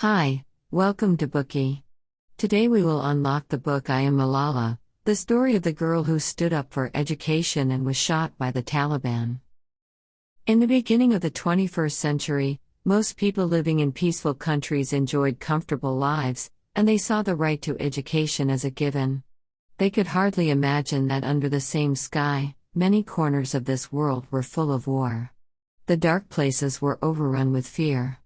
Hi, welcome to Bookie. Today we will unlock the book I Am Malala, the story of the girl who stood up for education and was shot by the Taliban. In the beginning of the 21st century, most people living in peaceful countries enjoyed comfortable lives, and they saw the right to education as a given. They could hardly imagine that under the same sky, many corners of this world were full of war. The dark places were overrun with fear.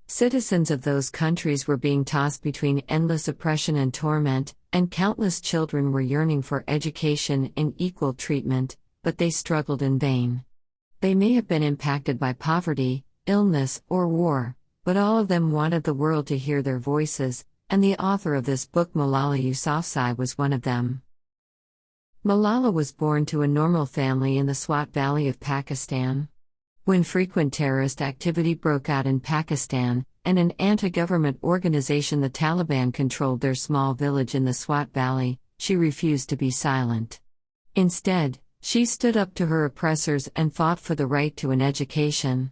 Citizens of those countries were being tossed between endless oppression and torment, and countless children were yearning for education and equal treatment, but they struggled in vain. They may have been impacted by poverty, illness, or war, but all of them wanted the world to hear their voices, and the author of this book, Malala Yousafzai, was one of them. Malala was born to a normal family in the Swat Valley of Pakistan. When frequent terrorist activity broke out in Pakistan, and an anti-government organization, the Taliban, controlled their small village in the Swat Valley, she refused to be silent. Instead, she stood up to her oppressors and fought for the right to an education.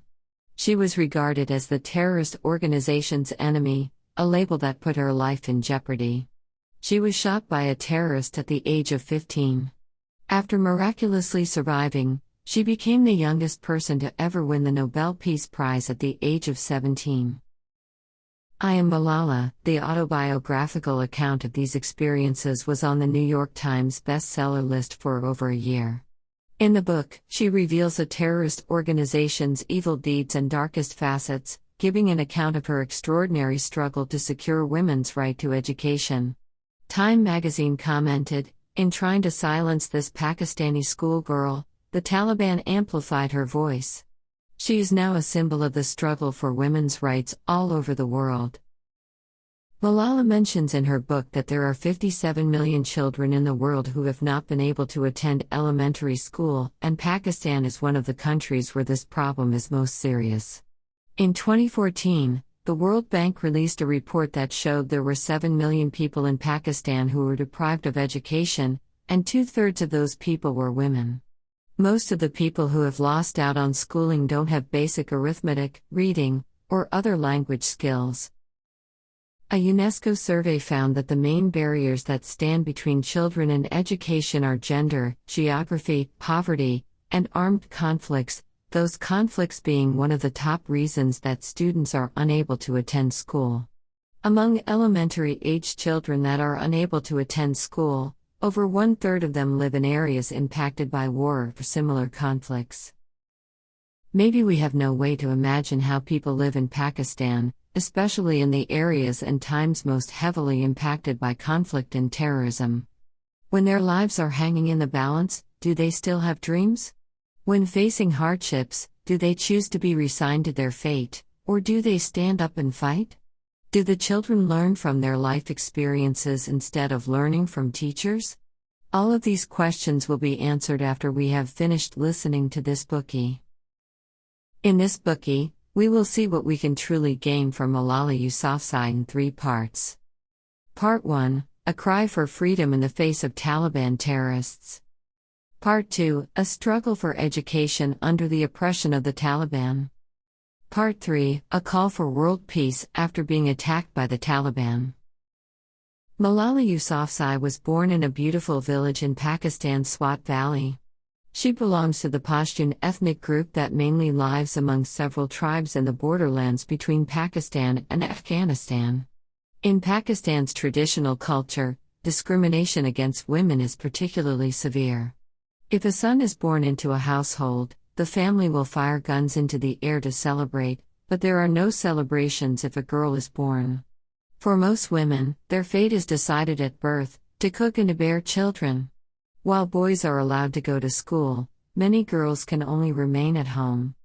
She was regarded as the terrorist organization's enemy, a label that put her life in jeopardy. She was shot by a terrorist at the age of 15. After miraculously surviving, she became the youngest person to ever win the Nobel Peace Prize at the age of 17. I Am Malala, the autobiographical account of these experiences, was on the New York Times bestseller list for over a year. In the book, she reveals a terrorist organization's evil deeds and darkest facets, giving an account of her extraordinary struggle to secure women's right to education. Time magazine commented, "In trying to silence this Pakistani schoolgirl, the Taliban amplified her voice. She is now a symbol of the struggle for women's rights all over the world." Malala mentions in her book that there are 57 million children in the world who have not been able to attend elementary school, and Pakistan is one of the countries where this problem is most serious. In 2014, the World Bank released a report that showed there were 7 million people in Pakistan who were deprived of education, and 2/3 of those people were women. Most of the people who have lost out on schooling don't have basic arithmetic, reading, or other language skills. A UNESCO survey found that the main barriers that stand between children and education are gender, geography, poverty, and armed conflicts, those conflicts being one of the top reasons that students are unable to attend school. Among elementary-aged children that are unable to attend school, over 1/3 of them live in areas impacted by war or similar conflicts. Maybe we have no way to imagine how people live in Pakistan, especially in the areas and times most heavily impacted by conflict and terrorism. When their lives are hanging in the balance, do they still have dreams? When facing hardships, do they choose to be resigned to their fate, or do they stand up and fight? Do the children learn from their life experiences instead of learning from teachers? All of these questions will be answered after we have finished listening to this bookie. In this bookie, we will see what we can truly gain from Malala Yousafzai in 3 parts. Part 1, a cry for freedom in the face of Taliban terrorists. Part 2, a struggle for education under the oppression of the Taliban. Part 3, a call for world peace after being attacked by the Taliban. Malala Yousafzai was born in a beautiful village in Pakistan's Swat Valley. She belongs to the Pashtun ethnic group that mainly lives among several tribes in the borderlands between Pakistan and Afghanistan. In Pakistan's traditional culture, discrimination against women is particularly severe. If a son is born into a household, the family will fire guns into the air to celebrate, but there are no celebrations if a girl is born. For most women, their fate is decided at birth, to cook and to bear children. While boys are allowed to go to school, many girls can only remain at home.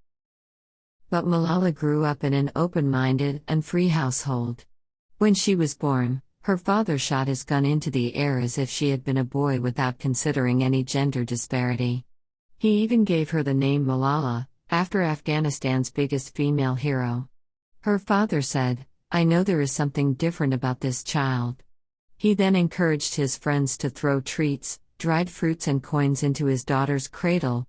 But Malala grew up in an open-minded and free household. When she was born, her father shot his gun into the air as if she had been a boy without considering any gender disparity. He even gave her the name Malala, after Afghanistan's biggest female hero. Her father said, "I know there is something different about this child." He then encouraged his friends to throw treats, dried fruits and coins into his daughter's cradle,